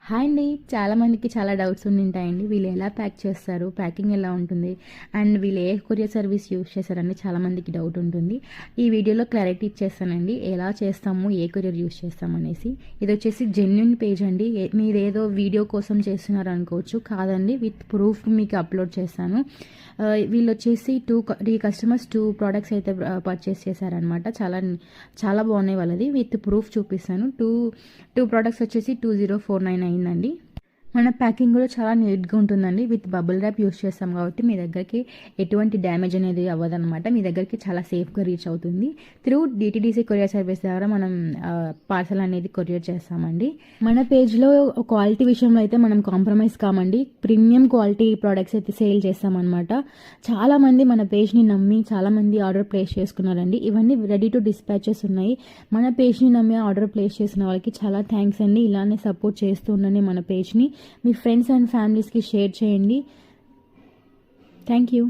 Hi అండి. చాలామందికి చాలా డౌట్స్ ఉంటాయండి. వీళ్ళు ఎలా ప్యాక్ చేస్తారు, ప్యాకింగ్ ఎలా ఉంటుంది, అండ్ వీళ్ళు ఏ కొరియర్ సర్వీస్ యూస్ చేస్తారని చాలామందికి డౌట్ ఉంటుంది. ఈ వీడియోలో క్లారిటీ ఇచ్చేస్తానండి, ఎలా చేస్తాము, ఏ కొరియర్ యూస్ చేస్తామనేసి. ఇది వచ్చేసి జెన్యున్ పేజ్ అండి. మీరేదో వీడియో కోసం చేస్తున్నారు అనుకోవచ్చు, కాదండి, విత్ ప్రూఫ్ మీకు అప్లోడ్ చేస్తాను. వీళ్ళు వచ్చేసి త్రీ కస్టమర్స్ 2 ప్రోడక్ట్స్ అయితే పర్చేస్ చేశారనమాట. చాలా బాగున్నాయి వాళ్ళది. విత్ ప్రూఫ్ చూపిస్తాను. టూ ప్రోడక్ట్స్ వచ్చేసి 2049 అయిందండి. మన ప్యాకింగ్ కూడా చాలా నీట్గా ఉంటుందండి. విత్ బబుల్ ర్యాప్ యూస్ చేస్తాం కాబట్టి మీ దగ్గరికి ఎటువంటి డ్యామేజ్ అనేది అవ్వదన్నమాట. మీ దగ్గరికి చాలా సేఫ్గా రీచ్ అవుతుంది. త్రూ డిటిడిసి కొరియర్ సర్వీస్ ద్వారా మనం పార్సల్ అనేది కొరియర్ చేస్తామండి. మన పేజ్లో క్వాలిటీ విషయంలో అయితే మనం కాంప్రమైజ్ కామండి. ప్రీమియం క్వాలిటీ ప్రోడక్ట్స్ అయితే సేల్ చేస్తామన్నమాట. చాలామంది మన పేజ్ని నమ్మి చాలామంది ఆర్డర్ ప్లేస్ చేసుకున్నారండి. ఇవన్నీ రెడీ టు డిస్పాచెస్ ఉన్నాయి. మన పేజ్ని నమ్మి ఆర్డర్ ప్లేస్ చేసిన వాళ్ళకి చాలా థ్యాంక్స్ అండి. ఇలానే సపోర్ట్ చేస్తూ ఉండండి మన పేజ్ని. మీ ఫ్రెండ్స్ అండ్ ఫ్యామిలీస్కి షేర్ చేయండి. Thank you.